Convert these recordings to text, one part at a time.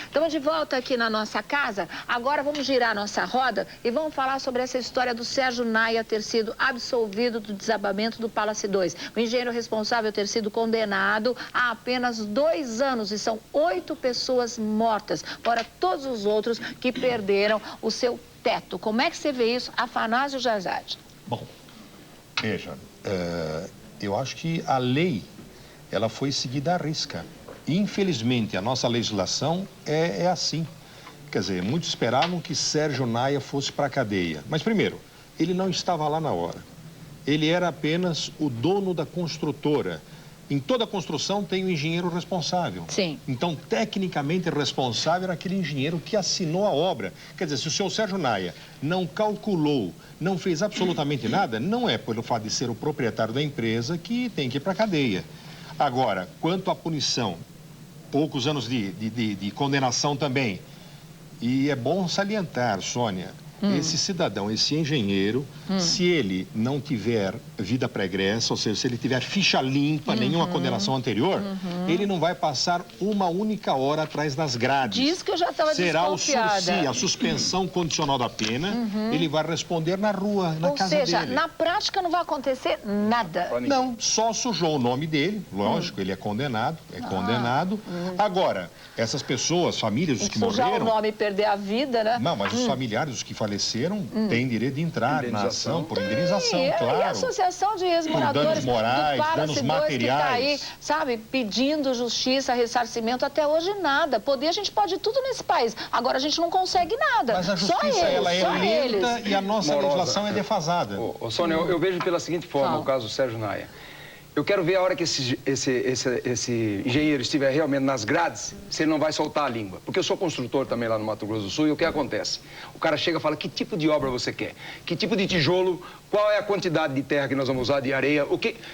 Estamos de volta aqui na nossa casa. Agora vamos girar a nossa roda e vamos falar sobre essa história do Sérgio Naia ter sido absolvido do desabamento do Palace 2. O engenheiro responsável ter sido condenado a apenas 2 anos e são 8 pessoas mortas, fora todos os outros que perderam o seu teto. Como é que você vê isso, Afanásio Gerzade? Bom, veja, eu acho que a lei, ela foi seguida à risca. Infelizmente, a nossa legislação é assim. Quer dizer, muitos esperavam que Sérgio Naia fosse para a cadeia. Mas, primeiro, ele não estava lá na hora. Ele era apenas o dono da construtora. Em toda construção tem um engenheiro responsável. Sim. Então, tecnicamente, responsável era aquele engenheiro que assinou a obra. Quer dizer, se o senhor Sérgio Naia não calculou, não fez absolutamente nada, não é pelo fato de ser o proprietário da empresa que tem que ir para a cadeia. Agora, quanto à punição, poucos anos de condenação também. E é bom salientar, Sônia, esse cidadão, esse engenheiro, se ele não tiver vida pregressa, ou seja, se ele tiver ficha limpa, nenhuma condenação anterior, ele não vai passar uma única hora atrás das grades. Diz que eu já estava desconfiada. Será o sursi, a suspensão condicional da pena, ele vai responder na rua, na casa dele. Ou seja, na prática não vai acontecer nada. Não, só sujou o nome dele, lógico, ele é condenado, Agora, essas pessoas, famílias, os que sujar morreram... o nome e perder a vida, né? Não, mas os familiares, os que faleceram, têm direito de entrar na ação por indenização, claro. E a Associação de Ex-Moradores danos morais, do Palace danos 2 materiais. que tá aí, sabe, pedindo justiça, ressarcimento, até hoje nada. Poder a gente pode tudo nesse país, agora a gente não consegue nada. Mas a justiça, só eles, ela é lenta eles. e a nossa legislação é defasada. Sônia, eu vejo pela seguinte forma o caso do Sérgio Naia. Eu quero ver a hora que esse engenheiro estiver realmente nas grades, se ele não vai soltar a língua. Porque eu sou construtor também lá no Mato Grosso do Sul e o que acontece? O cara chega e fala, que tipo de obra você quer? Que tipo de tijolo? Qual é a quantidade de terra que nós vamos usar, de areia?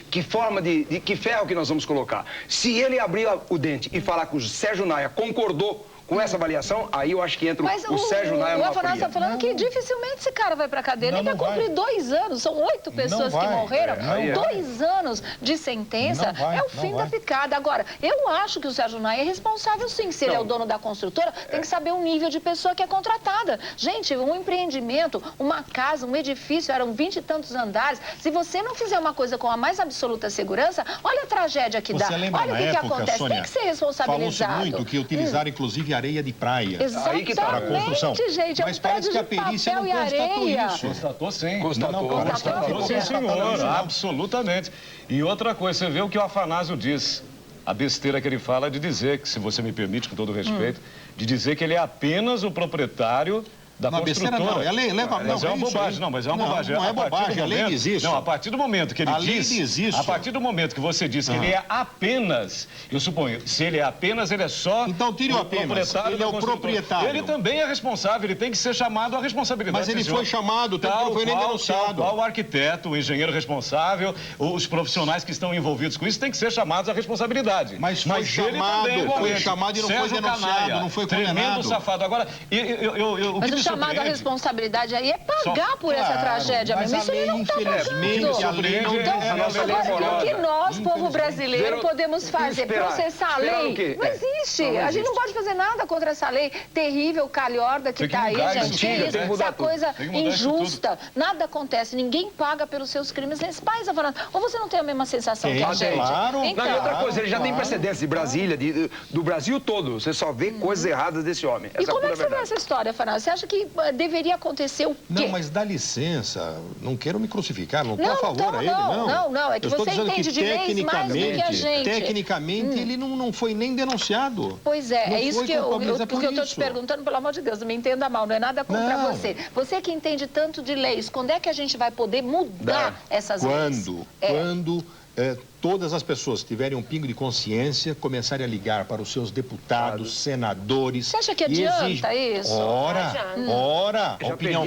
Que forma que ferro que nós vamos colocar? Se ele abrir o dente e falar que o Sérgio Naia concordou com essa avaliação, aí eu acho que entra o Sérgio Naia numa fria. O Afanásio está falando que dificilmente esse cara vai para a cadeia. Ele vai cumprir 2 anos. São 8 pessoas que morreram. 2 anos de sentença é o fim da picada. Agora, eu acho que o Sérgio Naia é responsável, sim. Se ele é o dono da construtora, tem que saber o nível de pessoa que é contratada. Gente, um empreendimento, uma casa, um edifício, eram 20 e tantos andares. Se você não fizer uma coisa com a mais absoluta segurança, olha a tragédia que dá. Olha o que acontece. Sônia, tem que ser responsabilizado. Falou-se muito que utilizaram, inclusive, areia de praia. Exatamente, para a construção. gente. Mas parece que a perícia não constatou isso. Constatou sim. Constatou Sim, senhor. Absolutamente. E outra coisa, você vê o que o Afanásio diz. A besteira que ele fala de dizer, que se você me permite, com todo respeito, de dizer que ele é apenas o proprietário da construtora. Besteira não, a lei leva... Mas é uma bobagem, não, mas é uma bobagem. Não é bobagem, a lei diz isso. Não, a partir do momento que ele diz isso... A partir do momento que você diz que ele é apenas, eu suponho, se ele é apenas, ele é só... Então tire o apenas, ele é o proprietário. Ele também é responsável, ele tem que ser chamado à responsabilidade. Mas ele foi chamado, tanto que não foi nem denunciado. O arquiteto, o engenheiro responsável, os profissionais que estão envolvidos com isso têm que ser chamados à responsabilidade. Mas foi chamado e não foi denunciado, não foi condenado. Tremendo safado. Agora, o que me chamado a responsabilidade aí é pagar por essa tragédia mesmo. Isso ele não está pagando. A lei não Agora, o que nós, povo brasileiro, podemos fazer? Processar a lei? Não existe. A gente não pode fazer nada contra essa lei terrível, calhorda que está aí, gente. Essa coisa injusta. Nada acontece. Ninguém paga pelos seus crimes nesse país, Afanásio. Ou você não tem a mesma sensação que a gente? Claro. Então, e outra coisa, ele já tem precedentes de Brasília, do Brasil todo. Você só vê coisas erradas desse homem. E como é que você vê essa história, Afanásio? Você acha que deveria acontecer o quê? Não, mas dá licença, não quero me crucificar, não estou a favor a ele, não, é que você entende de leis mais do que a gente. Tecnicamente, ele não foi nem denunciado. Pois é, é isso que eu estou te perguntando, pelo amor de Deus, não me entenda mal, não é nada contra você. Você que entende tanto de leis, quando é que a gente vai poder mudar essas leis? Quando todas as pessoas tiverem um pingo de consciência, começarem a ligar para os seus deputados, senadores... Você acha que adianta isso? Ora, a opinião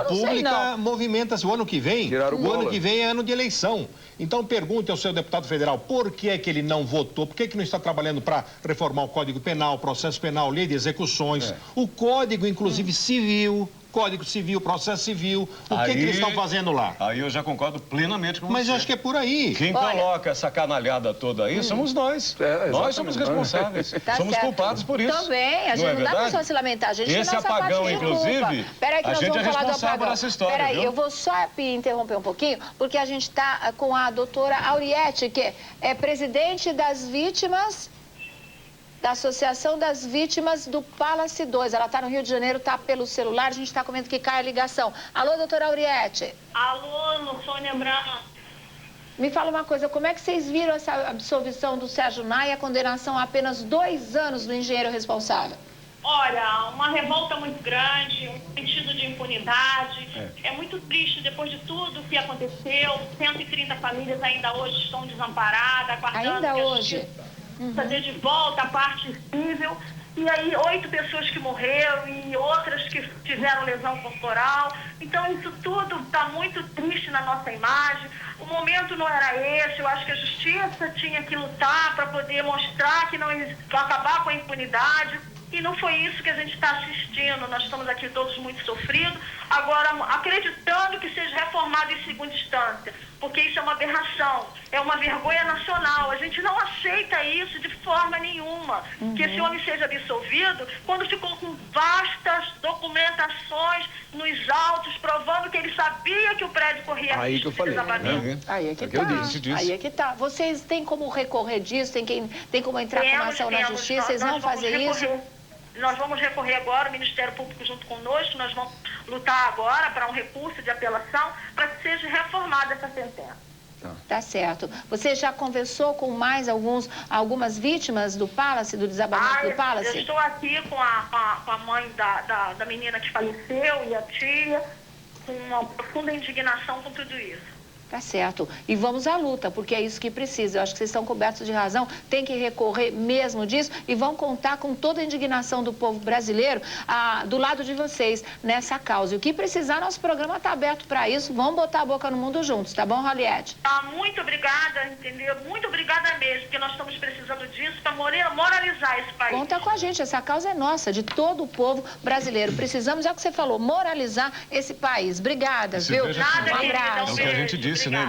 pública movimenta-se. O ano que vem é ano de eleição. Então pergunte ao seu deputado federal por que é que ele não votou, por que é que não está trabalhando para reformar o Código Penal, processo penal, lei de execuções, o Código, inclusive, civil. Código Civil, Processo Civil. O que eles estão fazendo lá? Aí eu já concordo plenamente com você. Mas eu acho que é por aí. Quem coloca essa canalhada toda aí somos nós. Nós somos responsáveis. Somos culpados por isso. Também, a gente não dá pra só se lamentar. A gente tem esse nossa apagão, parte de inclusive, Peraí que a nós gente vamos é falar do responsável apagão. nessa história, Peraí, viu? eu vou só interromper um pouquinho, porque a gente está com a doutora Auriete, que é presidente das vítimas da Associação das Vítimas do Palace 2. Ela está no Rio de Janeiro, está pelo celular, a gente está com medo que caia a ligação. Alô, doutora Auriete. Alô, Sônia Brana. Me fala uma coisa, como é que vocês viram essa absolvição do Sérgio Naia, a condenação a apenas 2 anos do engenheiro responsável? Olha, uma revolta muito grande, um sentido de impunidade. É muito triste depois de tudo que aconteceu. 130 famílias ainda hoje estão desamparadas, aguardando Ainda que hoje? a justiça dê de volta a parte civil. E aí 8 pessoas que morreram e outras que tiveram lesão corporal. Então isso tudo está muito triste na nossa imagem. O momento não era esse. Eu acho que a justiça tinha que lutar para poder mostrar que não acabar com a impunidade. E não foi isso que a gente está assistindo. Nós estamos aqui todos muito sofridos, agora acreditando que seja reformado em segunda instância, porque isso é uma aberração, é uma vergonha nacional. A gente não aceita isso de forma nenhuma, que esse homem seja absolvido quando ficou com vastas documentações nos autos, provando que ele sabia que o prédio corria Aí que eu falei. Aí é que tá. Aí é que tá. Vocês têm como recorrer disso? Tem como entrar com uma ação na justiça? Vocês vão fazer isso? Nós vamos recorrer agora, o Ministério Público junto conosco, nós vamos lutar agora para um recurso de apelação para que seja reformada essa sentença. Tá certo. Você já conversou com mais algumas vítimas do Palace, do desabamento do Palace? Eu estou aqui com a mãe da menina que faleceu e a tia, com uma profunda indignação com tudo isso. Tá certo. E vamos à luta, porque é isso que precisa. Eu acho que vocês estão cobertos de razão, tem que recorrer mesmo disso e vão contar com toda a indignação do povo brasileiro do lado de vocês nessa causa. E o que precisar, nosso programa está aberto para isso. Vamos botar a boca no mundo juntos, tá bom, Roliette? Muito obrigada, entendeu? Muito obrigada mesmo, porque nós estamos precisando disso para moralizar esse país. Conta com a gente, essa causa é nossa, de todo o povo brasileiro. Precisamos, é o que você falou, moralizar esse país. Obrigada, viu? Nada, um abraço. É o que a gente disse. Né?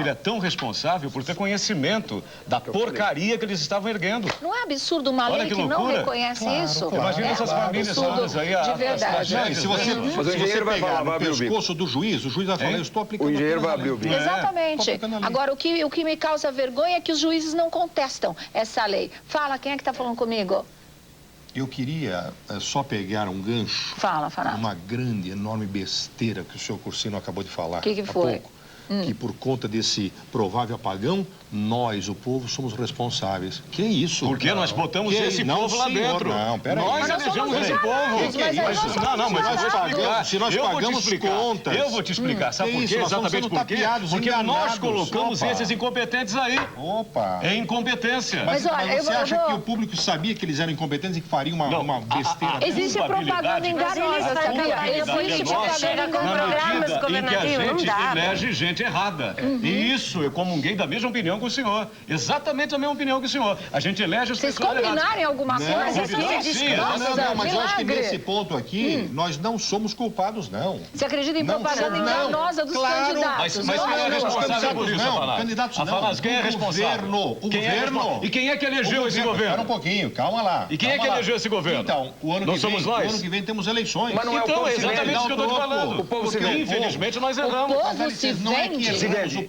Ele é tão responsável por ter conhecimento da porcaria que eles estavam erguendo. Não é absurdo uma lei que não reconhece isso? Imagina essas famílias todas aí. De verdade. Não, e se você pegar no pescoço do juiz, o juiz vai falar, eu estou aplicando. O engenheiro vai abrir o bico. Exatamente. Agora, o que me causa vergonha é que os juízes não contestam essa lei. Fala, quem é que está falando comigo? Eu queria só pegar um gancho. Fala. Uma grande, enorme besteira que o senhor Cursino acabou de falar. O que foi? Há pouco. Que por conta desse provável apagão, nós, o povo, somos responsáveis. Que isso? Porque nós botamos esse povo lá dentro. Não, peraí. Nós elegemos esse povo. Que é isso? Se nós pagamos contas. Eu vou te explicar. Sabe por quê? Exatamente por quê? Porque nós colocamos esses incompetentes aí. Opa! É incompetência. Mas você acha que o público sabia que eles eram incompetentes e que fariam uma besteira? Existe propaganda enganosa, sabia? Existe propaganda com programas governativos. Não dá. Elege gente errada. E isso, eu comunguei da mesma opinião que o senhor. Exatamente a mesma opinião que o senhor. A gente elege as pessoas erradas. Vocês combinarem alguma coisa aqui? Não, mas eu acho que nesse ponto aqui, nós não somos culpados, não. Você acredita em propaganda enganosa dos candidatos? Mas quem é responsável por isso, Afanás? Candidatos não. Afanás, quem é responsável? O governo. E quem é que elegeu esse governo? Espera um pouquinho, calma lá. E quem é que elegeu esse governo? Então, o ano que vem temos eleições. Mas não é o então, povo é se vende. exatamente isso que eu estou te falando. O povo se vende. Infelizmente, nós erramos. O povo se vende.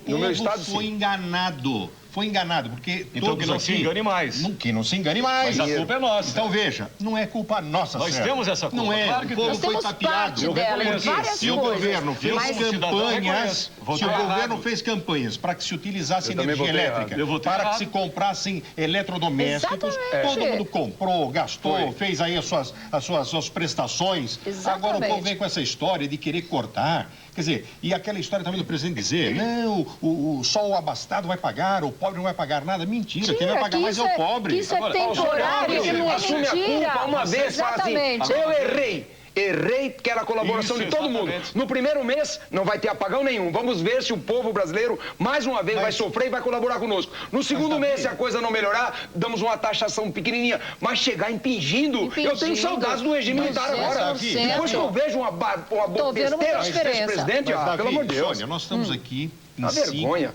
O povo foi enganado. Foi enganado, porque então que não se engane mais. Que não se engane mais. Mas a culpa é nossa. Então veja, não é culpa nossa, Nós temos essa culpa. Não é, claro que o povo nós foi temos tapeado. parte dela, em várias se o coisas. governo fez campanhas, se o governo fez campanhas para que se utilizasse energia elétrica, para que se comprassem eletrodomésticos, todo mundo comprou, gastou, fez aí as suas prestações. Exatamente. Agora o povo vem com essa história de querer cortar. Quer dizer, e aquela história também do presidente dizer, não, só o abastado vai pagar, o pobre não vai pagar nada. Mentira, quem vai pagar mais é o pobre. Isso é temporário, não é assume mentira. a culpa uma vez, fala assim, eu errei. Errei, quero a colaboração de todo mundo. No primeiro mês, não vai ter apagão nenhum. Vamos ver se o povo brasileiro, mais uma vez, vai sofrer e vai colaborar conosco. No segundo mês, se a coisa não melhorar, damos uma taxação pequenininha. Mas chegar impingindo. Eu tenho saudades do regime militar agora. Depois que eu vejo uma besteira desse presidente, pelo amor de Deus. Nós estamos aqui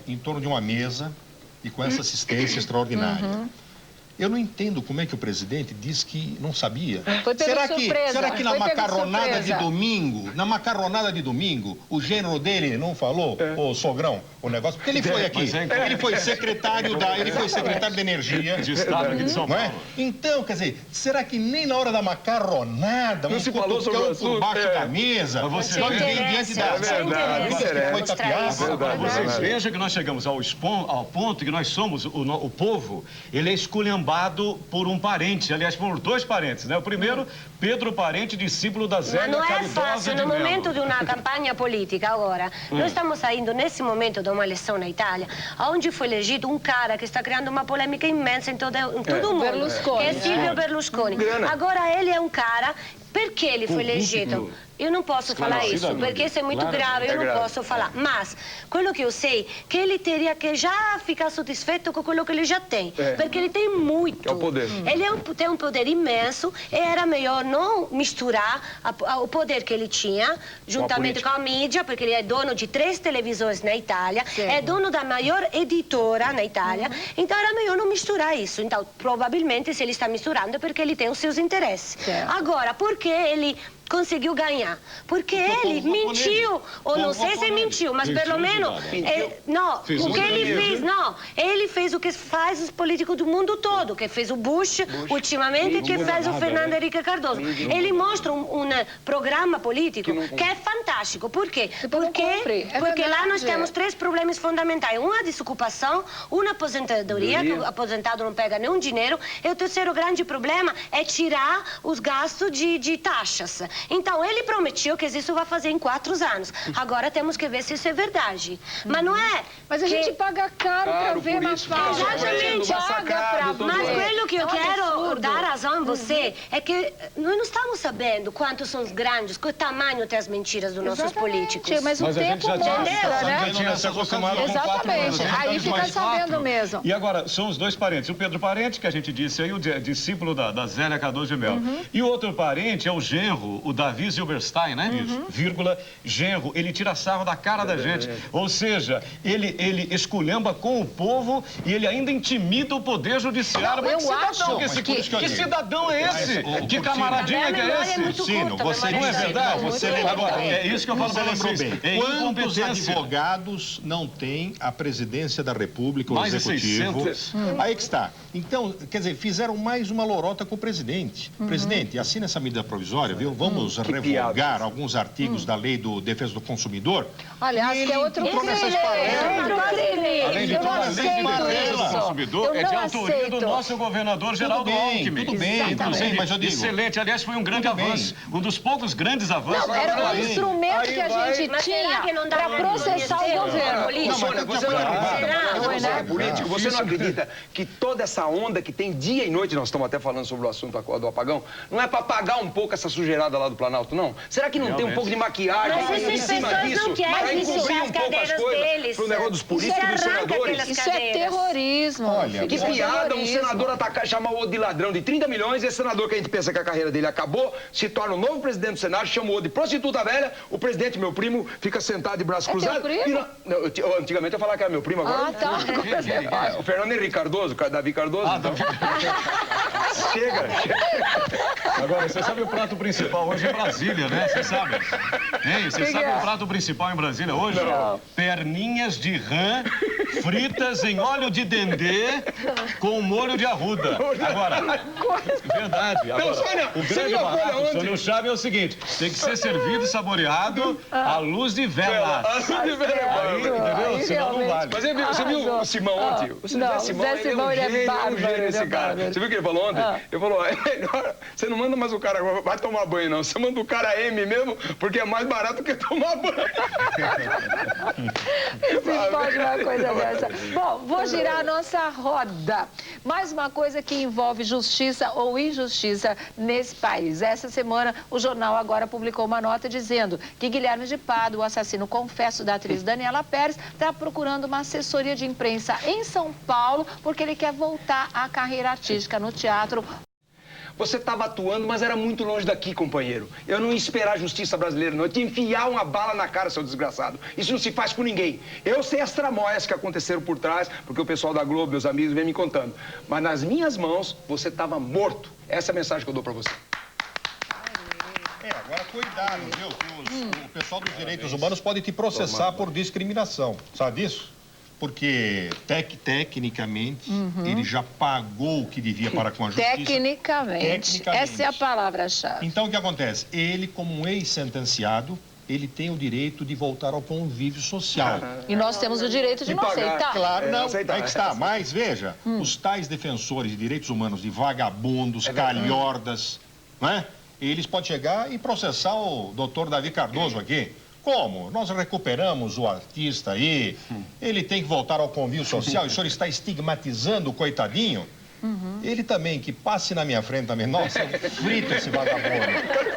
em torno de uma mesa e com essa assistência extraordinária. Eu não entendo como é que o presidente diz que não sabia. Foi pela surpresa. Será que na macarronada de domingo, o gênero dele não falou, o sogrão, o negócio? Porque ele foi aqui, ele foi secretário de Energia. De Estado aqui de São Paulo. Então, quer dizer, será que nem na hora da macarronada, um cutucão por baixo da mesa, nós vem diante da... Foi tapeado. Agora, vocês vejam que nós chegamos ao ponto que nós somos, o povo, ele é esculhambado por um parente, aliás, por dois parentes, né? O primeiro, Pedro Parente, discípulo da Zélia Caridosa de Mello. Não é fácil, no momento de uma campanha política agora, nós estamos saindo nesse momento de uma eleição na Itália, onde foi elegido um cara que está criando uma polêmica imensa em todo o mundo, Berlusconi, que é Silvio Berlusconi. Agora ele é um cara, perché ele foi elegido? Eu não posso falar isso, porque isso é muito grave, eu não posso falar. Mas, quello que eu sei, que ele teria que já ficar satisfeito com aquilo que ele já tem. Porque ele tem muito. É o poder. Ele tem um poder imenso e era melhor não misturar o poder que ele tinha, juntamente com a mídia, porque ele é dono de 3 televisões na Itália, é dono da maior editora na Itália, então era melhor não misturar isso. Então, provavelmente, se ele está misturando, é porque ele tem os seus interesses. Agora, por que ele conseguiu ganhar? Porque ele mentiu, ou não sei se mentiu, mas pelo menos... o que ele fez, ele fez o que faz os políticos do mundo todo, que fez o Bush ultimamente e que fez o Fernando Henrique Cardoso. Ele mostra um programa político que é fantástico. Por quê? Porque lá nós temos 3 problemas fundamentais. Uma desocupação, uma aposentadoria, que o aposentado não pega nenhum dinheiro, e o terceiro grande problema é tirar os gastos de taxas. Então, ele prometeu que isso vai fazer em 4 anos. Agora temos que ver se isso é verdade. Mas não é... Mas a gente paga caro para ver na fala. Exatamente. Mas aquilo que eu quero dar razão a você é que nós não estamos sabendo quantos são os grandes, qual o tamanho tem as mentiras dos nossos políticos. Mas o tempo mostra, né? Já tinha se acostumado com 4 anos. Aí fica sabendo mesmo. E agora, são os 2 parentes. O Pedro Parente, que a gente disse aí, o discípulo da Zélia Cardoso de Mello. E o outro parente é o genro, o Davi Silberstein, né? Vírgula, genro. Ele tira sarro da cara da gente. Ou seja, ele esculhamba com o povo e ele ainda intimida o poder judiciário. Não, eu acho que cidadão é esse? Que camaradinha que é esse? Cino, você não é verdade? Você lembra agora, bem. é isso que eu falo para vocês. Quantos advogados não têm a presidência da República, o mais executivo? 600. Aí que está. Então, quer dizer, fizeram mais uma lorota com o presidente. Presidente, assina essa medida provisória, viu? Vamos revogar alguns artigos da lei do defesa do consumidor. Aliás, que é outro crime. Além de tudo, a lei de defesa do consumidor é de autoria do nosso governador Geraldo Alckmin. Tudo bem, mas eu digo... Excelente, aliás, foi um grande avanço. Um dos poucos grandes avanços. Não, era um instrumento que a gente tinha para processar o governo. Você é político, você não acredita que toda essa onda que tem dia e noite, nós estamos até falando sobre o assunto do apagão, não é para apagar um pouco essa sujeirada lá do Planalto, não? Será que não tem um pouco de maquiagem em cima disso? Para encobrir um pouco as coisas pro negócio dos políticos, dos senadores? Isso é terrorismo. Olha, que piada, um senador chamar o outro de ladrão de 30 milhões, e esse senador que a gente pensa que a carreira dele acabou, se torna o novo presidente do Senado, chama o outro de prostituta velha, o presidente, meu primo, fica sentado de braço cruzado. Antigamente eu falava que era meu primo, agora... O Fernando Henrique Cardoso, Davi Cardoso. Chega. Agora, você sabe o prato principal hoje em Brasília, né? Você sabe? Hein? Você sabe o prato principal em Brasília hoje? Não. Perninhas de rã fritas em óleo de dendê com molho de arruda. Agora, verdade. Agora, o grande barato, Sônia Chave, é o seguinte: tem que ser servido e saboreado à luz de vela. Aí, entendeu? Senão não vale. Mas você viu o Simão ontem? O Zé Simão, ele é bárbaro. Esse cara. Você viu o que ele falou ontem? Ele falou, é melhor, você não manda mais o cara, vai tomar banho não, você manda o cara M mesmo, porque é mais barato que tomar banho. Se pode uma coisa dessa. Bom, vou girar a nossa roda. Mais uma coisa que envolve justiça ou injustiça nesse país. Essa semana, o jornal Agora publicou uma nota dizendo que Guilherme de Pádua, o assassino confesso da atriz Daniela Pérez, está procurando uma assessoria de imprensa em São Paulo porque ele quer voltar à carreira artística no teatro. Você estava atuando, mas era muito longe daqui, companheiro. Eu não ia esperar a justiça brasileira, não. Eu tinha que enfiar uma bala na cara, seu desgraçado. Isso não se faz com ninguém. Eu sei as tramóias que aconteceram por trás, porque o pessoal da Globo, meus amigos, vem me contando. Mas nas minhas mãos, você estava morto. Essa é a mensagem que eu dou pra você. Agora cuidado, viu? O pessoal dos direitos humanos pode te processar por discriminação. Sabe disso? Porque, tecnicamente, ele já pagou o que devia para com a justiça. Tecnicamente. Essa é a palavra-chave. Então, o que acontece? Ele, como um ex-sentenciado, ele tem o direito de voltar ao convívio social. E nós temos o direito de não aceitar. Claro, não. Aí que está. Mas, veja, os tais defensores de direitos humanos, de vagabundos, calhordas, né? Eles podem chegar e processar o doutor Davi Cardoso aqui. Como? Nós recuperamos o artista aí, ele tem que voltar ao convívio social, e o senhor está estigmatizando o coitadinho? Ele também, que passe na minha frente também. Nossa, frito esse vagabundo.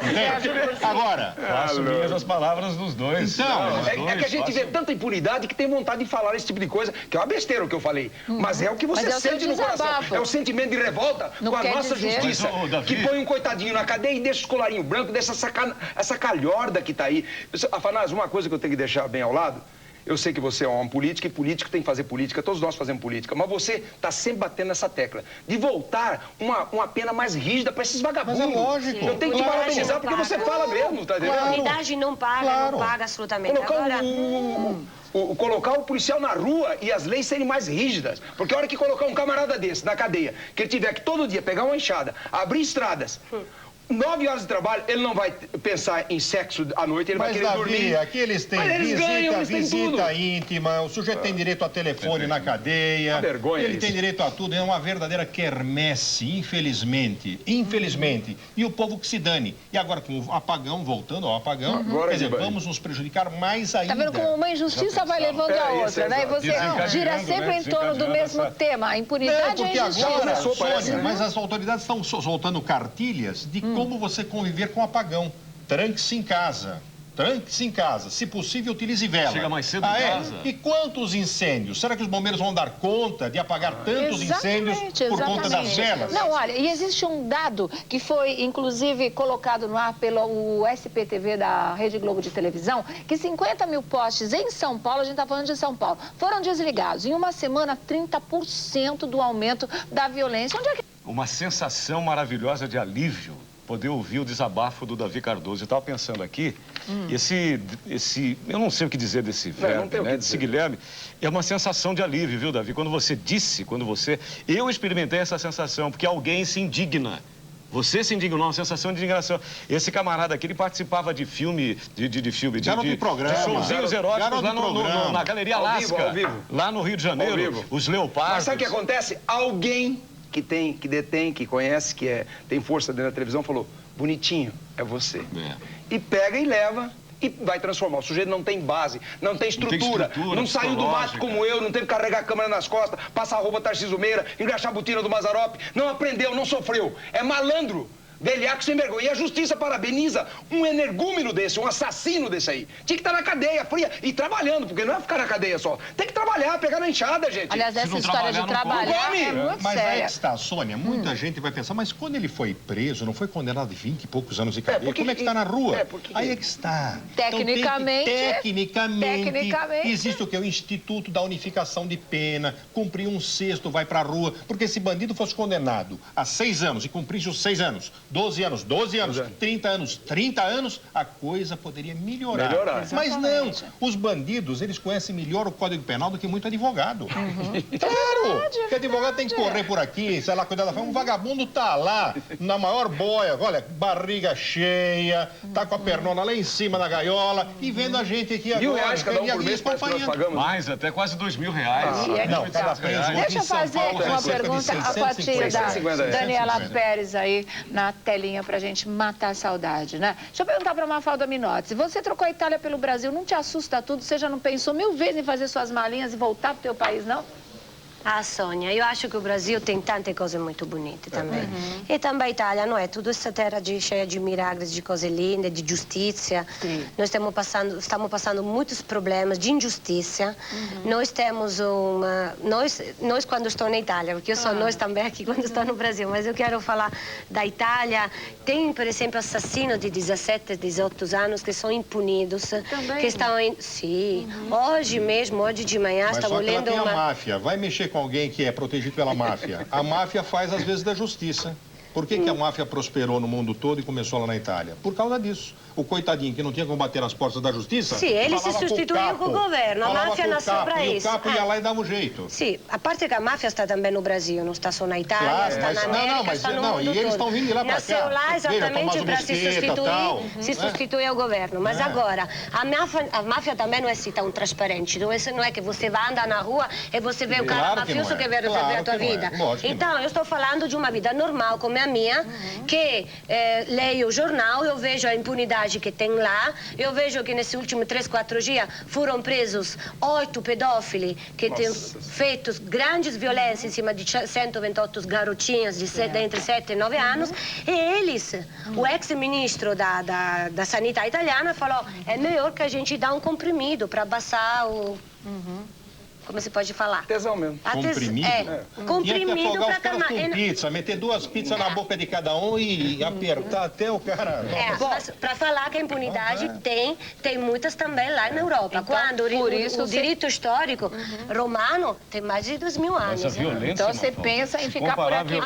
Entende? Agora, faço minhas as palavras dos dois. Então, é que a gente vê tanta impunidade que tem vontade de falar esse tipo de coisa, que é uma besteira o que eu falei. Mas é o que você sente no coração. É o sentimento de revolta com a nossa justiça, que põe um coitadinho na cadeia e deixa os colarinhos brancos, deixa essa calhorda que tá aí. Afanásio, uma coisa que eu tenho que deixar bem ao lado. Eu sei que você é um político e político tem que fazer política, todos nós fazemos política, mas você está sempre batendo nessa tecla de voltar uma pena mais rígida para esses vagabundos. Mas é lógico. Eu tenho que te parabenizar porque você fala mesmo, tá entendendo? A unidade não paga, não paga absolutamente. Colocar o policial na rua e as leis serem mais rígidas. Porque a hora que colocar um camarada desse na cadeia, que ele tiver que todo dia pegar uma enxada, abrir estradas... 9 horas de trabalho, ele não vai pensar em sexo à noite, ele vai querer dormir. Mas, aqui eles têm visita íntima, o sujeito tem direito a telefone na cadeia. Ele tem direito a tudo, é uma verdadeira quermesse, infelizmente. Infelizmente. E o povo que se dane. E agora, com o apagão, voltando ao apagão, quer dizer, vamos nos prejudicar mais ainda. Tá vendo como uma injustiça vai levando a outra, né? E você gira sempre em torno do mesmo tema, a impunidade e a injustiça. Agora, Sônia, mas as autoridades estão soltando cartilhas de como você conviver com o apagão. Tranque-se em casa. Tranque-se em casa. Se possível, utilize vela. Chega mais cedo em casa. E quantos incêndios? Será que os bombeiros vão dar conta de apagar tantos incêndios por conta das velas? Não, olha, e existe um dado que foi, inclusive, colocado no ar pelo SPTV da Rede Globo de televisão, que 50 mil postes em São Paulo, a gente está falando de São Paulo, foram desligados. Em uma semana, 30% do aumento da violência. Onde é que... Uma sensação maravilhosa de alívio. Poder ouvir o desabafo do Davi Cardoso. Eu estava pensando aqui, eu não sei o que dizer desse verbo, né? Desse Guilherme, é uma sensação de alívio, viu, Davi? Eu experimentei essa sensação, porque alguém se indigna. Você se indignou, uma sensação de indignação. Esse camarada aqui, ele participava de filme, de showzinhos eróticos lá na Galeria Alaska, ao vivo. Lá no Rio de Janeiro, os leopardos. Mas sabe o que acontece? Alguém que detém, que conhece, tem força dentro da televisão, falou, bonitinho, é você. E pega e leva e vai transformar. O sujeito não tem base, não tem estrutura, não saiu do mato como eu, não teve que carregar a câmera nas costas, passar a roupa Tarcísio Meira, engraxar a botina do Mazzaropi, não aprendeu, não sofreu. É malandro. Velhaco sem vergonha. E a justiça parabeniza um energúmeno desse, um assassino desse aí. Tinha que estar na cadeia, fria, e trabalhando, porque não é ficar na cadeia só. Tem que trabalhar, pegar na enxada, gente. Aliás, essa história de trabalhar é muito mas séria. Aí que está, Sônia, muita gente vai pensar, mas quando ele foi preso, não foi condenado a 20 e poucos anos de cadeia, como é que está na rua? Aí é que está. Tecnicamente, tecnicamente, existe o que? O Instituto da Unificação de Pena, cumprir um sexto, vai pra rua, porque se bandido fosse condenado a 6 anos e cumprisse os 6 anos, 12 anos, 30 anos, a coisa poderia melhorar. Mas não, os bandidos, eles conhecem melhor o Código Penal do que muito advogado. Claro, porque advogado tem que correr por aqui, sei lá, cuidar da família. Um vagabundo tá lá, na maior boia, olha, barriga cheia, tá com a pernona lá em cima da gaiola e vendo a gente aqui agora. R$1.000 cada um por mês, parece que nós pagamos. Mais, até quase R$2.000. Não, cada preso. Deixa eu fazer uma pergunta, a fotinha da Daniela Pérez aí na telinha pra gente matar a saudade, né? Deixa eu perguntar pra Mafalda Minotti, você trocou a Itália pelo Brasil, não te assusta tudo? Você já não pensou 1000 vezes em fazer suas malinhas e voltar pro teu país, não? Ah, Sônia, eu acho que o Brasil tem tantas coisas muito bonitas também. E também a Itália, não é? Tudo essa terra cheia de milagres, de coisas lindas, de justiça. Sim. Nós estamos passando muitos problemas de injustiça. Nós temos uma... Nós quando estou na Itália, porque eu sou nós também aqui quando estou no Brasil, mas eu quero falar da Itália. Tem, por exemplo, assassinos de 17, 18 anos que são impunidos. Também? Que estão em... Sim. Hoje mesmo, hoje de manhã, Mas estamos só que ela lendo tem uma... a máfia. Vai mexer com alguém que é protegido pela máfia. A máfia faz, às vezes, da justiça. Por que a máfia prosperou no mundo todo e começou lá na Itália? Por causa disso. O coitadinho que não tinha como bater nas portas da justiça... Sim, ele se substituiu com o governo. A máfia nasceu para isso. E o capo ia lá e dava um jeito. Sim, a parte que a máfia está também no Brasil, não está só na Itália, Claro, está na América, está no mundo e eles estão vindo de lá para cá. Nasceu lá exatamente para se Veja, substituir ao governo. Mas agora, a máfia também não é assim tão transparente. Não é que você vai andar na rua e você vê o cara mafioso que vai resolver a tua vida. Então, eu estou falando de uma vida normal, como a minha, que leio o jornal, eu vejo a impunidade que tem lá, eu vejo que nesses últimos 3, 4 dias foram presos 8 pedófilos que têm feito grandes violências em cima de 128 garotinhas entre 7 e 9 anos, e eles, o ex-ministro da Sanità italiana falou, é melhor que a gente dá um comprimido para baixar o... Como se pode falar? Tesão mesmo. Comprimido? Comprimido para acalmar. Com pizza, meter 2 pizzas na boca de cada um e apertar até o cara... Para falar que a impunidade tem muitas também lá na Europa. Então, quando o direito histórico romano tem mais de 2000 anos. Essa violência, então você pensa em ficar por aqui.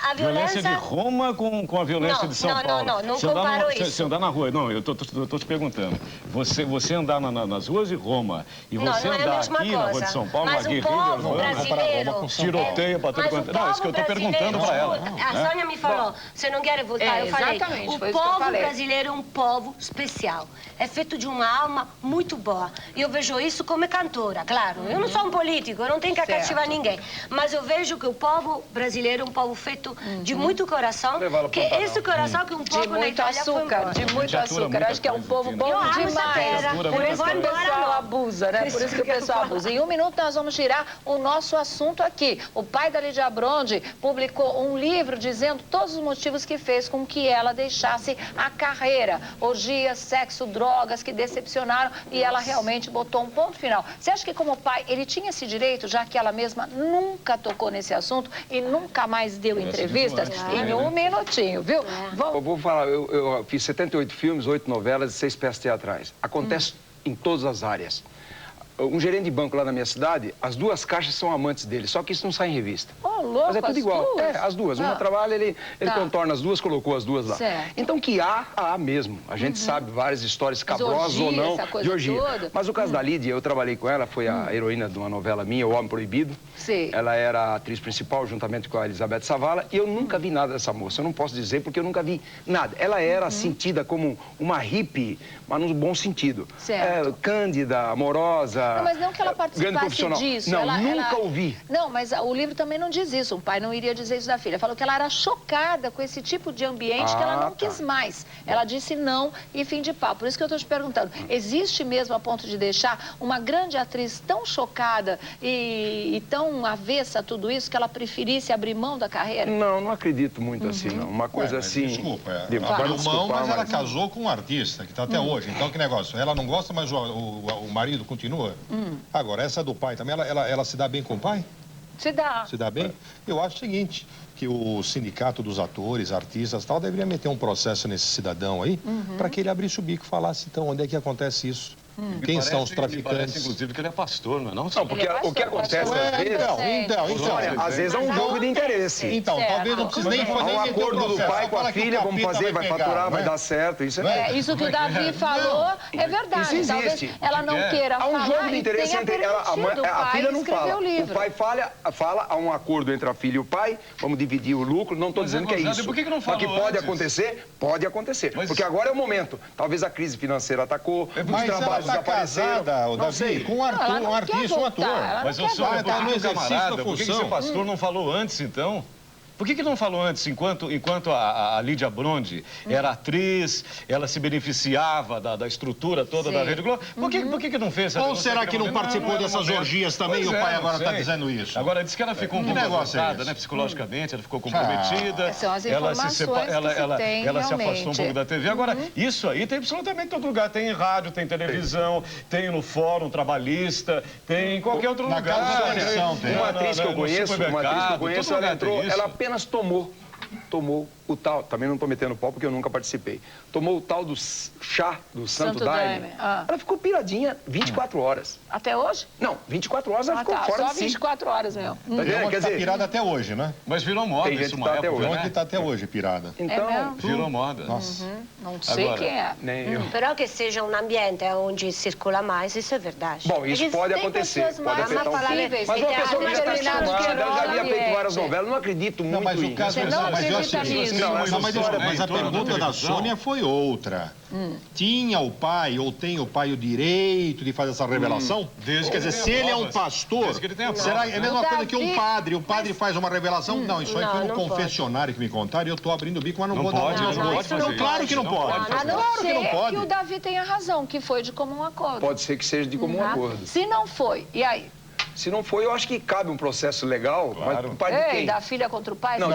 A violência de Roma com a violência de São Paulo. Não comparo isso. Você andar na rua, não, eu tô te perguntando. Você andar nas ruas de Roma e você andar aqui na rua de São Paulo, mas o povo brasileiro... Tiroteio para todo quanto... Não, é isso que eu estou perguntando para ela. A Sônia me falou, você não quer voltar? Eu falei, o povo brasileiro é um povo especial. É feito de uma alma muito boa. E eu vejo isso como cantora, claro. Eu não sou um político, eu não tenho que cativar ninguém. Mas eu vejo que o povo brasileiro é um povo feito de muito coração, que esse coração que um povo na Itália foi embora. De muito açúcar, acho que é um povo bom demais. Por isso que o pessoal abusa, né? Por isso que o pessoal abusa. Em 1 minuto nós vamos tirar o nosso assunto aqui. O pai da Lídia Brondi publicou um livro dizendo todos os motivos que fez com que ela deixasse a carreira. Orgias, sexo, drogas que decepcionaram e ela realmente botou um ponto final. Você acha que como pai ele tinha esse direito, já que ela mesma nunca tocou nesse assunto e nunca mais deu entrevistas? Em 1 minutinho, viu? Eu vou falar, eu fiz 78 filmes, 8 novelas e 6 peças teatrais. Acontece em todas as áreas. Um gerente de banco lá na minha cidade, as 2 caixas são amantes dele, só que isso não sai em revista. Louco, mas é tudo igual. Duas? As 2. Uma trabalha, ele contorna as 2, colocou as 2 lá. Certo. Então que há mesmo. A gente sabe várias histórias cabrosas ou não de orgia. Mas o caso da Lídia, eu trabalhei com ela, foi a heroína de uma novela minha, O Homem Proibido. Sim. Ela era a atriz principal, juntamente com a Elizabeth Savala, e eu nunca vi nada dessa moça. Eu não posso dizer porque eu nunca vi nada. Ela era sentida como uma hippie, mas no bom sentido. Certo. Cândida, amorosa. Não, mas não que ela participasse disso. Não, nunca ouvi. Não, mas o livro também não diz isso. Um pai não iria dizer isso da filha. Falou que ela era chocada com esse tipo de ambiente que ela não quis mais. Ela disse não e fim de papo. Por isso que eu estou te perguntando. Existe mesmo a ponto de deixar uma grande atriz tão chocada e tão avessa a tudo isso que ela preferisse abrir mão da carreira? Não acredito muito assim, não. Uma coisa assim... Desculpa, abriu mão, mas ela casou com um artista que está até hoje. Então, que negócio? Ela não gosta, mas o marido continua? Agora, essa do pai também, ela se dá bem com o pai? Se dá. Se dá bem? Eu acho o seguinte, que o sindicato dos atores, artistas e tal, deveria meter um processo nesse cidadão aí, para que ele abrisse o bico e falasse, então, onde é que acontece isso? Quem são os traficantes? Parece, inclusive, que ele é pastor, não é não? Não, porque o que acontece às vezes... Então, às vezes é um jogo de interesse. Então, talvez não precise nem fazer um acordo do pai com a filha, vamos fazer, vai faturar, vai dar certo, isso é... Isso que o Davi falou é verdade. Isso existe. Talvez ela não queira falar. Há um jogo de interesse entre ela, a filha não fala. O pai fala, há um acordo entre a filha e o pai, vamos dividir o lucro, não estou dizendo que é isso. Por que não falou antes? Mas que pode acontecer, pode acontecer. Porque agora é o momento. Talvez a crise financeira atacou, os trabalhos desapareceram. Não sei, com um artista, um ator. Mas eu sou camarada, por que esse pastor não falou antes, então? Por que não falou antes, enquanto a Lídia Brondi era atriz, ela se beneficiava da estrutura toda da Rede Globo? Por que não fez? Ou será que não participou dessas orgias também e o pai agora está dizendo isso? Agora, disse que ela ficou um pouco afetada, né, psicologicamente, ela ficou comprometida. São as ela informações se afastou um pouco da TV. Agora, isso aí tem absolutamente todo lugar. Tem em rádio, tem televisão, tem no fórum trabalhista, tem em qualquer outro lugar. Uma atriz que eu conheço, ela entrou, ela apenas tomou o tal, também não estou metendo pau porque eu nunca participei, tomou o tal do chá do Santo Daime. Ela ficou piradinha 24 horas. Até hoje? Não, 24 horas ela ficou fora só de si. 24 horas mesmo. Quer dizer, pirada até hoje, né? Mas virou moda isso uma época, né? Que está até hoje pirada. Então, virou moda. Nossa. Não sei quem é. Però que seja um ambiente onde circula mais, isso é verdade. Bom, isso pode acontecer. Pode afetar mas uma pessoa que já está acostumada, ela já havia feito várias novelas, não acredito muito mas o caso mas a pergunta da Sônia foi outra. Tinha o pai ou tem o pai o direito de fazer essa revelação? Quer dizer, se ele é um pastor, será é a mesma coisa que um padre? O padre faz uma revelação? Não, isso aí foi no confessionário que me contaram e eu estou abrindo o bico, mas não vou dar não, claro que não pode. A não ser que o Davi tenha razão, que foi de comum acordo. Pode ser que seja de comum acordo. Se não foi, e aí? Se não foi, eu acho que cabe um processo legal, mas o pai de quem? Da filha contra o pai? Não,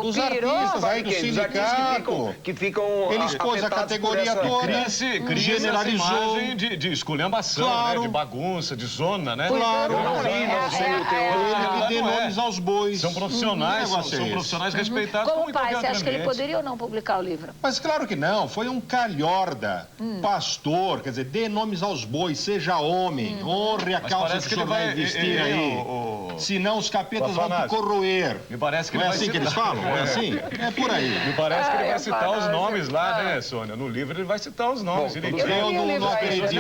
dos artistas aí do sindicato. Que ficam ele expôs a categoria toda, generalizou. De esculhambação, né? De bagunça, de zona, né? Claro. Não sei o teor. Ele dê nomes aos bois. São profissionais, são profissionais respeitados. Como pai, você acha que ele poderia ou não publicar o livro? Mas claro que não, foi um calhorda, pastor, quer dizer, dê nomes aos bois, seja homem, honre a calça que o senhor vai vestir aí. Senão os capetas vão te corroer. Me parece que não é assim que eles falam? É assim? É por aí. Me parece que ele vai citar os nomes lá, né, Sônia? No livro ele vai citar os nomes. Eu não acredito.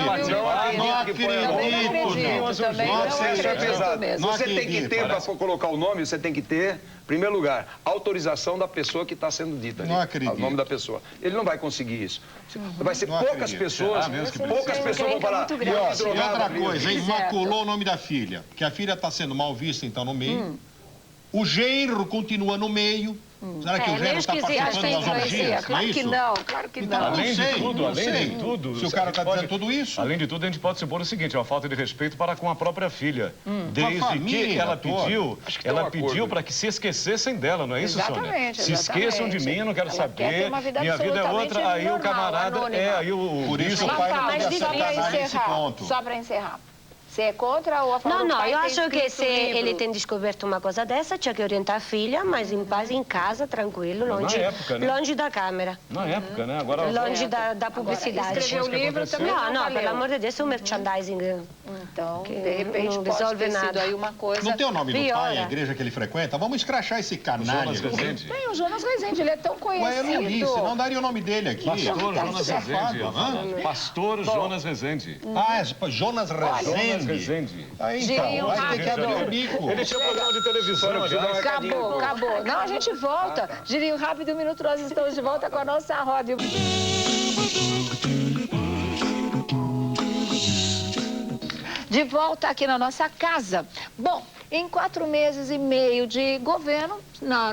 Não acredito. Você tem que ter, para colocar o nome, você tem que ter, em primeiro lugar, autorização da pessoa que está sendo dita. Não acredito. O nome da pessoa. Ele não vai conseguir isso. Vai ser poucas pessoas. Poucas pessoas vão falar. E outra coisa, hein? Maculou o nome da filha. Que a filha está sendo mal vista, então, no meio. O genro continua no meio. Será que o genro está participando das orgias? Claro que não, claro que não. Além de tudo, se o cara está dizendo tudo isso. Além de tudo, a gente pode supor o seguinte, uma falta de respeito para com a própria filha. Desde que ela pediu para que se esquecessem dela, não é isso, Sônia? Se esqueçam de mim, eu não quero saber. Minha vida é outra, aí o camarada Por isso o pai não podia sacanar nesse ponto. Só para encerrar. Você é contra ou a favor? Não, eu acho que se ele tem descoberto uma coisa dessa, tinha que orientar a filha, mas em paz, em casa, tranquilo, longe da câmera. Na época, né? Agora, longe da publicidade. Escreveu o livro também não, pelo amor de Deus, é um merchandising. Então, de repente, não pode ter sido aí uma coisa... Não tem o nome do pai, a igreja que ele frequenta? Vamos escrachar esse canalha. Tem o Jonas Rezende, ele é tão conhecido. Ué, eu não li, senão daria o nome dele aqui. Pastor Jonas Rezende. Pastor Jonas Rezende. Jonas Rezende. Então, vai ter que abrir o bico. Ele tinha programa de televisão. Acabou. Não, a gente volta. Girinho rápido, 1 minuto, nós estamos de volta com a nossa roda. De volta aqui na nossa casa. Bom, em 4 meses e meio de governo,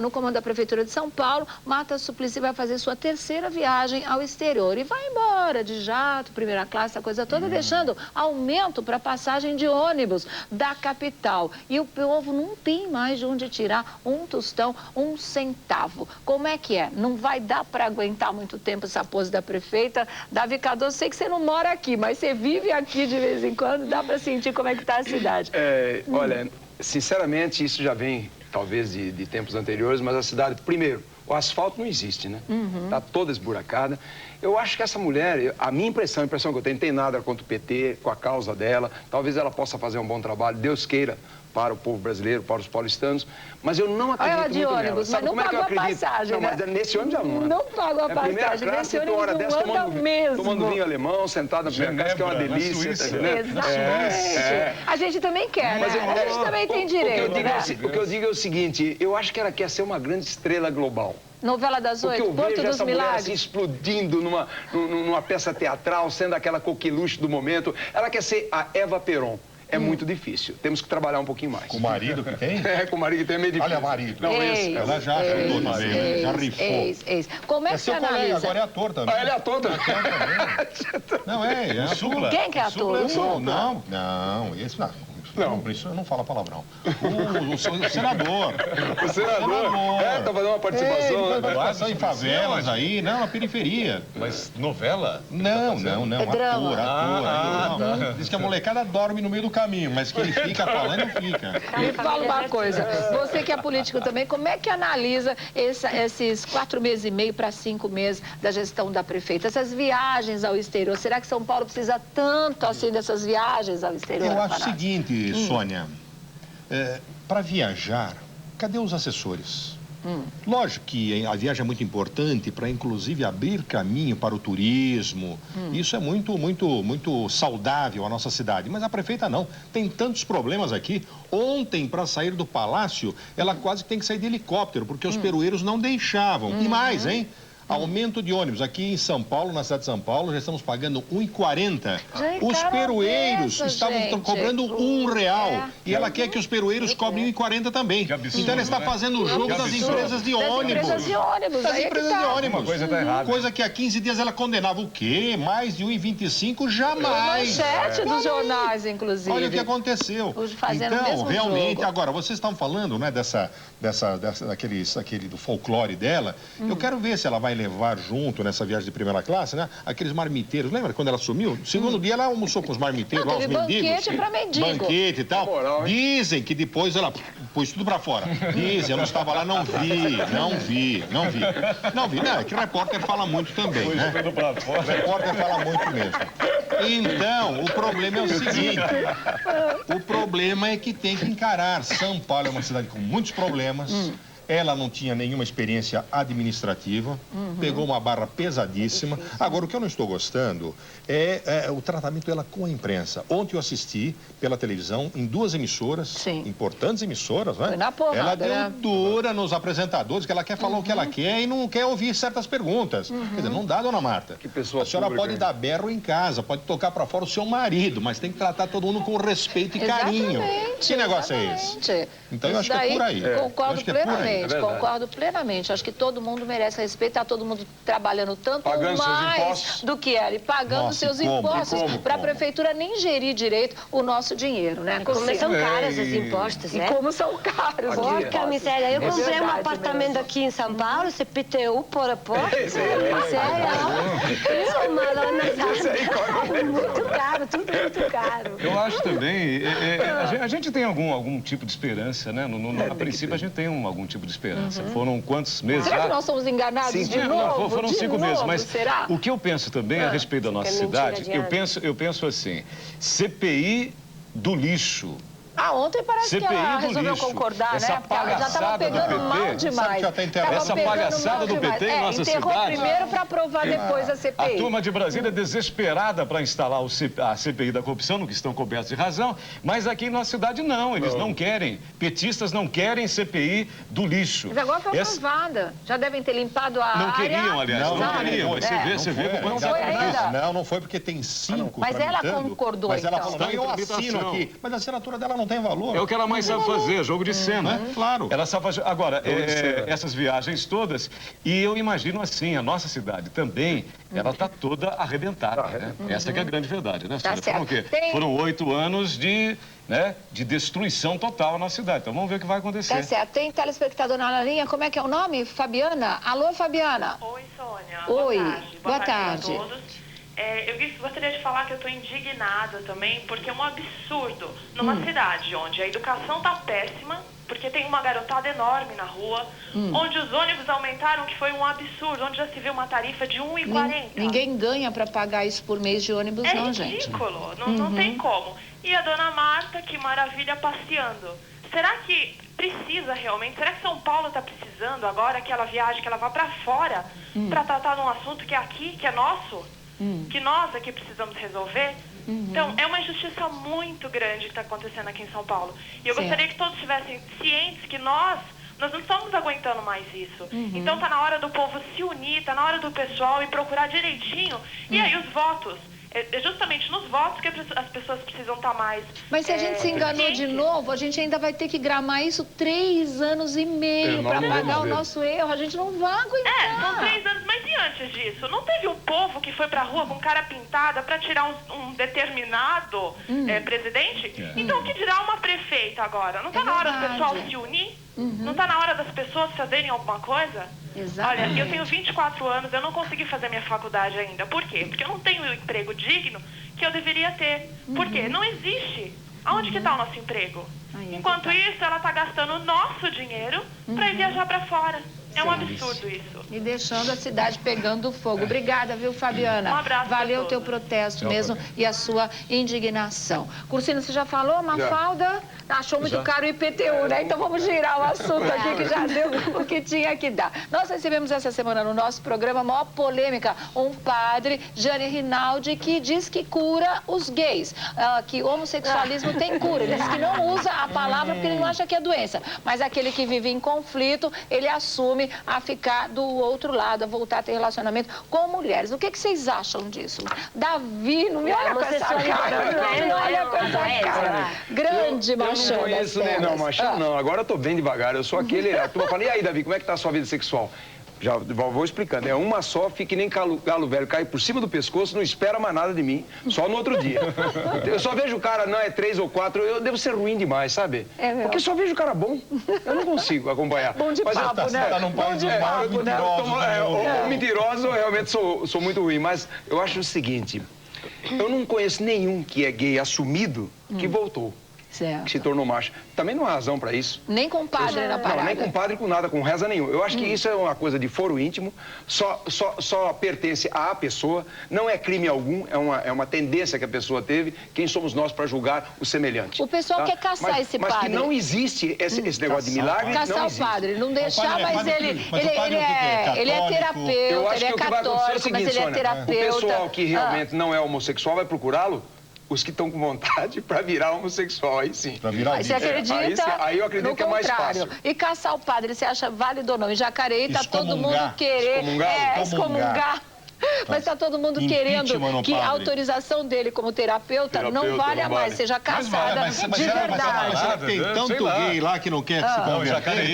no comando da Prefeitura de São Paulo, Marta Suplicy vai fazer sua 3ª viagem ao exterior e vai embora de jato, primeira classe, a coisa toda, deixando aumento para passagem de ônibus da capital. E o povo não tem mais de onde tirar um tostão, 1 centavo. Como é que é? Não vai dar para aguentar muito tempo essa pose da prefeita. Davi Cardoso, sei que você não mora aqui, mas você vive aqui de vez em quando, dá para sentir como é que está a cidade. Olha, sinceramente, isso já vem, talvez, de tempos anteriores, mas a cidade, primeiro, o asfalto não existe, né? Está toda esburacada. Eu acho que essa mulher, a minha impressão que eu tenho, não tem nada contra o PT, com a causa dela. Talvez ela possa fazer um bom trabalho, Deus queira, para o povo brasileiro, para os paulistanos, mas eu não acredito muito nela. Ônibus, sabe mas como é que eu acredito? Passagem, não, mas nesse ônibus ela não anda. Não pagou a passagem, nesse ônibus hora dessa, tomando vinho alemão, sentado na primeira classe, que é uma delícia. Exatamente. A gente também quer, né? A gente também tem direito, O que eu digo é o seguinte, eu acho que ela quer ser uma grande estrela global. Novela das 8, Porto dos Milagres. Mulher assim, explodindo numa peça teatral, sendo aquela coqueluche do momento. Ela quer ser a Eva Peron. é muito difícil. Temos que trabalhar um pouquinho mais. Com o marido que tem? Com o marido que tem é meio difícil. Olha, marido. Não, esse. Ela já ajudou também, já rifou. Como é que você analisa? Agora é ator também. Ele é ator também. Não, é ator. Quem que é ator? Não, esse não. Isso não fala palavrão. O senador. O senador? Tá fazendo uma participação. Participação em favelas aí, não, na periferia. Mas novela? Não. É drama. Ator. Diz que a molecada dorme no meio do caminho, mas que ele fica falando, fica. Me fala uma coisa, você que é político também, como é que analisa esses 4 meses e meio para 5 meses da gestão da prefeita? Essas viagens ao exterior, será que São Paulo precisa tanto assim dessas viagens ao exterior? Eu acho o seguinte, Sônia, para viajar, cadê os assessores? Lógico que a viagem é muito importante para, inclusive, abrir caminho para o turismo. Isso é muito saudável à nossa cidade. Mas a prefeita não. Tem tantos problemas aqui. Ontem, para sair do palácio, ela quase tem que sair de helicóptero, porque os peroeiros não deixavam. E mais, hein? Aumento de ônibus. Aqui em São Paulo, na cidade de São Paulo, já estamos pagando R$1,40. Os peroeiros estavam cobrando R$1. E ela quer que os peroeiros cobrem R$1,40 também. Que absurdo, então ela está fazendo o jogo das empresas de ônibus. Das empresas de ônibus. Das empresas de ônibus. Uma coisa está errada. Coisa que há 15 dias ela condenava. O quê? Mais de R$1,25? Jamais. Manchete dos jornais, inclusive. Olha o que aconteceu. Então, realmente, agora, vocês estão falando, né, daquele do folclore dela. Eu quero ver se ela vai levar junto nessa viagem de primeira classe, né? Aqueles marmiteiros. Lembra quando ela sumiu? No segundo dia ela almoçou com os marmiteiros, lá, os mendigos. Banquete para mendigo. Banquete e tal. Dizem que depois ela pôs tudo pra fora. Dizem, eu não estava lá, não vi. Não, é que o repórter fala muito também, né? O repórter fala muito mesmo. Então, o problema é o seguinte. O problema é que tem que encarar. São Paulo é uma cidade com muitos problemas. Ela não tinha nenhuma experiência administrativa, pegou uma barra pesadíssima. Agora, o que eu não estou gostando é o tratamento dela com a imprensa. Ontem eu assisti pela televisão em 2 emissoras, importantes emissoras, né? Foi na porrada, ela deu né? dura nos apresentadores, que ela quer falar o que ela quer e não quer ouvir certas perguntas. Quer dizer, não dá, dona Marta. Que pessoa a senhora pública, pode dar berro em casa, pode tocar para fora o seu marido, mas tem que tratar todo mundo com respeito e carinho. Que negócio é esse? Então, eu acho que é por aí. Concordo plenamente. Concordo plenamente. Acho que todo mundo merece respeito, está todo mundo trabalhando tanto ou mais do que ela e pagando seus impostos para a prefeitura nem gerir direito o nosso dinheiro, né? Como são caros os impostos, né? E como são caros. Porca miséria. Eu comprei um apartamento aqui em São Paulo, CPTU por porta. Sério? Uma lona. Muito caro, tudo muito caro. Eu acho também, a gente tem algum tipo de esperança, né? A princípio a gente tem algum tipo de esperança. Foram quantos meses já? Será que nós somos enganados de novo? Foram 5 meses, mas será? O que eu penso também a respeito da nossa cidade, eu penso assim, CPI do lixo. Ontem parece CPI que ela resolveu lixo. concordar, Essa né? Porque ela já estava pegando mal demais. Essa palhaçada do PT em nossa enterrou cidade. primeiro para aprovar depois a CPI. A turma de Brasília é desesperada para instalar a CPI da corrupção, no que estão cobertos de razão, mas aqui em nossa cidade não, eles não querem. Petistas não querem CPI do lixo. Mas agora foi aprovada. Já devem ter limpado a área. Não queriam, aliás. Não queriam. Você vê como não foi ainda. Não foi porque tem 5. Mas ela concordou, mas ela então. falou, eu assino aqui. Mas a assinatura dela não tem valor. É o que ela mais sabe fazer, jogo de cena. Claro. Ela sabe fazer. Agora, essas viagens todas, e eu imagino assim, a nossa cidade também, ela está toda arrebentada, né? Essa que é a grande verdade, né? Foram o quê? Foram 8 anos de destruição total na cidade. Então vamos ver o que vai acontecer. Tá certo. Tem telespectador na linha, como é que é o nome? Fabiana? Alô, Fabiana? Oi, Sônia. Oi. Boa tarde a todos. Eu gostaria de falar que eu estou indignada também, porque é um absurdo numa cidade onde a educação está péssima, porque tem uma garotada enorme na rua, onde os ônibus aumentaram, que foi um absurdo, onde já se viu uma tarifa de R$1,40. Ninguém ganha para pagar isso por mês de ônibus, não, gente. É ridículo, não tem como. E a dona Marta, que maravilha, passeando. Será que precisa realmente? Será que São Paulo está precisando agora que ela viaje, que ela vá para fora para tratar de um assunto que é aqui, que é nosso? Que nós aqui precisamos resolver? Então, é uma injustiça muito grande que está acontecendo aqui em São Paulo. E eu gostaria que todos estivessem cientes que nós não estamos aguentando mais isso. Então, está na hora do povo se unir, está na hora do pessoal ir procurar direitinho. E aí, os votos É justamente nos votos que as pessoas precisam estar mais... Mas se a gente se enganou de novo, a gente ainda vai ter que gramar isso 3 anos e meio para pagar o nosso erro. A gente não vai aguentar. São 3 anos, mas e antes disso? Não teve um povo que foi pra rua com cara pintada para tirar um determinado presidente? Então, o que dirá uma prefeita agora? Não tá na hora do pessoal se unir? Não tá na hora das pessoas fazerem alguma coisa? Exatamente. Olha, eu tenho 24 anos, eu não consegui fazer minha faculdade ainda. Por quê? Porque eu não tenho o emprego digno que eu deveria ter. Por quê? Não existe. Aonde que está o nosso emprego? Enquanto isso, ela está gastando o nosso dinheiro para ir viajar para fora. É um absurdo isso. E deixando a cidade pegando fogo. Obrigada, viu, Fabiana? Um abraço. Valeu o teu protesto mesmo e a sua indignação. Cursino, você já falou? Mafalda achou muito caro o IPTU, né? Então vamos girar o assunto aqui que já deu o que tinha que dar. Nós recebemos essa semana no nosso programa a maior polêmica, um padre, Gianni Rinaldi, que diz que cura os gays, que o homossexualismo tem cura. Ele diz que não usa a palavra porque ele não acha que é doença. Mas aquele que vive em conflito, ele assume a ficar do outro lado, a voltar a ter relacionamento com mulheres. O que vocês acham disso? Davi, não me olha com essa cara. Não olha com essa cara. Grande machão. Eu não conheço nem não, machão não. Agora eu tô bem devagar. Eu sou aquele... A turma fala, e aí, Davi, como é que tá a sua vida sexual? Já vou explicando. É uma só, fica que nem galo velho, cai por cima do pescoço, não espera mais nada de mim, só no outro dia. Eu só vejo o cara, não, é 3 ou 4, eu devo ser ruim demais, sabe? Porque só vejo o cara bom, eu não consigo acompanhar. Bom de papo, né? Tá num país mentiroso, eu realmente sou muito ruim, mas eu acho o seguinte, eu não conheço nenhum que é gay assumido que voltou. Certo. Que se tornou macho. Também não há razão para isso. Nem com padre na parada. Não, nem com padre, com nada, com reza nenhum. Eu acho que isso é uma coisa de foro íntimo, só pertence à pessoa, não é crime algum, é uma tendência que a pessoa teve. Quem somos nós para julgar o semelhante? O pessoal quer caçar esse padre. Mas que não existe esse negócio de milagre, caçar não existe. O padre, não deixar, mas ele é terapeuta, eu acho ele é que o que vai acontecer é o católico, mas seguinte, ele é Sônia, terapeuta. o pessoal que realmente não é homossexual vai procurá-lo, os que estão com vontade para virar homossexual, aí sim. Para virar você acredita? Aí eu acredito que é mais fácil. E caçar o padre, você acha válido ou não? Em Jacareí tá todo mundo querendo... Excomungar. Mas está todo mundo querendo que a autorização dele como terapeuta não valha mais, seja caçada de verdade. Será que tem tanto gay lá que não quer se converter?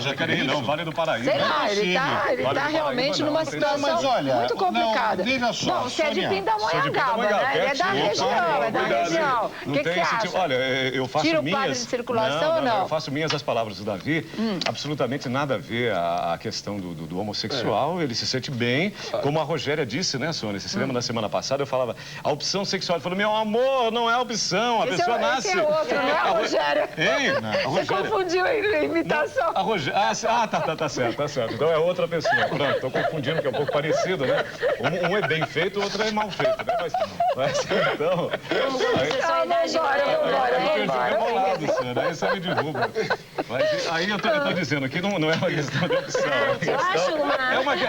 Jacareí não, Vale do Paraíba. Sei lá, ele tá realmente numa situação muito complicada. Veja só, bom, você é de Pindamonhangaba, né? Ele é da região, O que você acha? Olha, eu faço Tira o padre de circulação ou não? Eu faço minhas as palavras do Davi, absolutamente nada a ver a questão do homossexual, ele se sente bem, como a Rogéria disse, né, Sônia? Você se lembra na semana passada? Eu falava, a opção sexual. Ele falou, meu amor, não é opção, a pessoa nasce... Esse é outro, não é a Rogéria? Hein? Você confundiu a imitação. A Rogéria... tá certo. Então é outra pessoa. Pronto, tô confundindo, que é um pouco parecido, né? Um é bem feito, o outro é mal feito, né? Mas então... Aí você me derruba. Mas aí eu tô dizendo que não é uma questão de opção.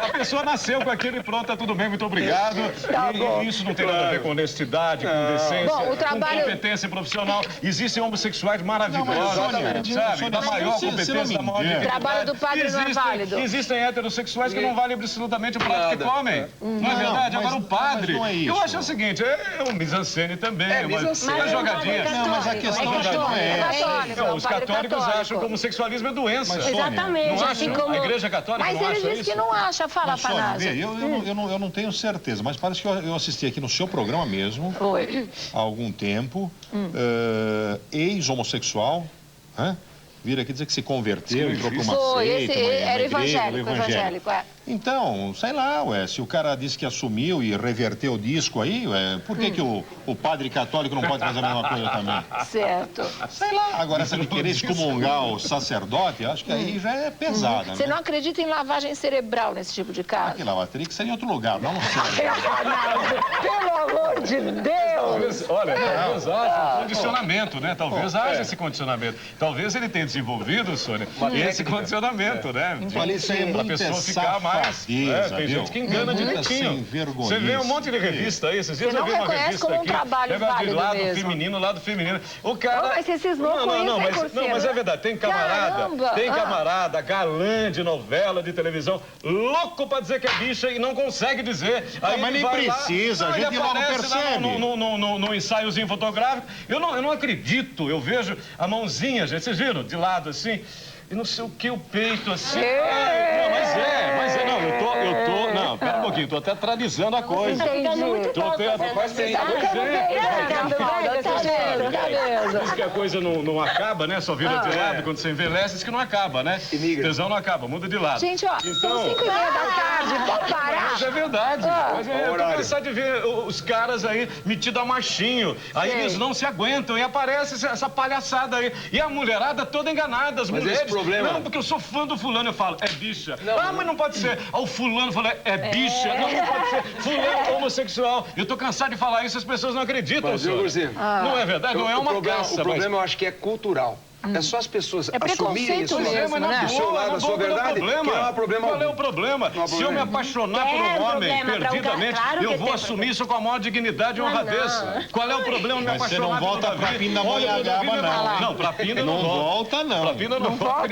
A pessoa nasceu com aquele pronto, tá tudo bem, muito obrigado. E isso não tem nada a ver com honestidade, com decência, com competência profissional. Existem homossexuais maravilhosos, sabe? Da maior competência, da maior dignidade. O trabalho do padre não é válido. Existem heterossexuais que não valem absolutamente o prato que comem. Não é verdade? Agora o padre, eu acho o seguinte, é um mise-en-scène também, é uma jogadinha. Não, mas a questão não é essa. Os católicos acham que o homossexualismo é doença. Exatamente. Não acham? A Igreja Católica não acha isso? Mas ele disse que não acha. Fala, Afanásio. Eu não tenho certeza, mas parece que eu assisti aqui no seu programa mesmo, há algum tempo, ex-homossexual, vir aqui dizer que se converteu, entrou para uma seita, era evangélico. Então, sei lá, se o cara disse que assumiu e reverteu o disco aí, por que o padre católico não pode fazer a mesma coisa também? Certo. Sei lá. Agora, essa de querer excomungar o sacedote, acho que aí já é pesada, Você não acredita em lavagem cerebral nesse tipo de caso? Que lavagem teria que ser em outro lugar, não no cérebro. Pelo amor de Deus! Talvez haja um condicionamento, né? Talvez haja esse condicionamento. Talvez ele tenha desenvolvido, Sônia, esse condicionamento, né? Olha, isso aí é pra muita pessoa ficar mais... tem gente que engana direitinho. Você vê um monte de revista aí, esses dias eu vi uma revista aqui, de lado feminino. O cara... Mas você cismou com isso, não, mas é verdade, tem camarada, galã de novela, de televisão, louco pra dizer que é bicha e não consegue dizer. Aí mas nem precisa, a gente logo percebe. No ensaiozinho fotográfico, eu não acredito, eu vejo a mãozinha, gente, vocês viram? De lado assim, e não sei o que, o peito assim. Não, pera um pouquinho, tô até tradizando a coisa. Diz que a coisa não acaba, né? Só vira de lado, quando você envelhece, diz que não acaba, né? Tesão não acaba, muda de lado. Gente, ó, são 5h30 da tarde, vamos parar? Mas é verdade. Eu tô cansado de ver os caras aí metidos a machinho. Aí eles não se aguentam e aparece essa palhaçada aí. E a mulherada toda enganada, as mulheres. Problema. Não, porque eu sou fã do fulano, eu falo, é bicha. Mas não pode ser. O fulano fala, é bicha. Não pode ser. Fulano homossexual. Eu tô cansado de falar isso, as pessoas não acreditam. Mas, não é verdade, não é uma caça. O problema eu acho que é cultural. É só as pessoas assumirem isso. Mesmo, né? Do seu lado, a sua verdade, não é problema. Qual é o problema? Se eu me apaixonar por um homem perdidamente, eu vou assumir isso com a maior dignidade e honradeza. Qual é o problema me apaixonar por um Mas você não volta pra Pindamonhangaba, não. Não, pra Pinda não volta, não. Pra Pinda não volta.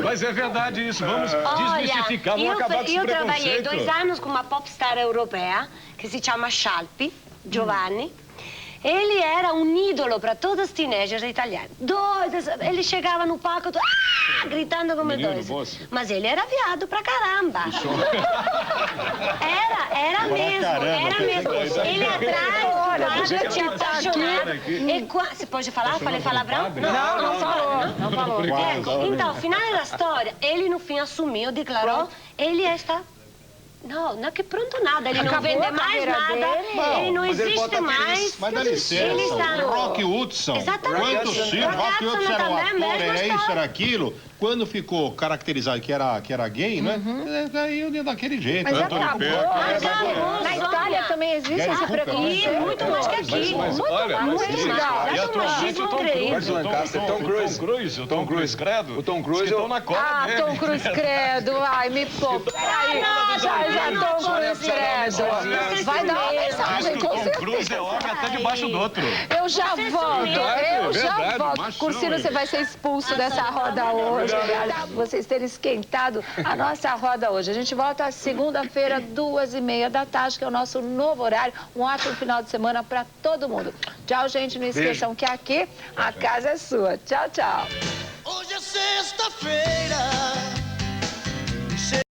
Mas é verdade isso. Vamos desmistificar, vamos acabar com esse preconceito. Eu trabalhei 2 anos com uma popstar europeia que se chama Scialpi, Giovanni. Ele era um ídolo para todas as teenagers italianas. Doidas, ele chegava no palco gritando como dois. Mas ele era viado pra caramba. Era mesmo. Ele atrás, te apaixonava. Você pode falar? Falei palavrão? Não falou. Então, final da história, ele no fim assumiu, declarou, ele está... Não é que pronto nada, ele não vende mais nada, ele não existe mais. Mas dá licença, Rock Hudson, quantos filmes, Rock Hudson era um ator, era isso, era aquilo, quando ficou caracterizado que era gay, né? Caiu daquele jeito. Mas acabou. Na Itália também existe esse preconceito. Muito mais que aqui. Muito mais. E atualmente o Tom Cruise, credo. O Tom Cruise estão na cola dele. Tom Cruise, credo. Ai, me poupa. Peraí. Já Tom Cruise, credo. Vai dar uma mensagem, com certeza. Tom Cruise é homem até debaixo do outro. Eu já volto. Cursino, você vai ser expulso dessa roda hoje. Vocês terem esquentado a nossa roda hoje. A gente volta segunda-feira, 2h30 da tarde, que é o nosso novo horário. Um ótimo final de semana para todo mundo. Tchau, gente. Não esqueçam que aqui a casa é sua. Tchau, tchau. Hoje é sexta-feira.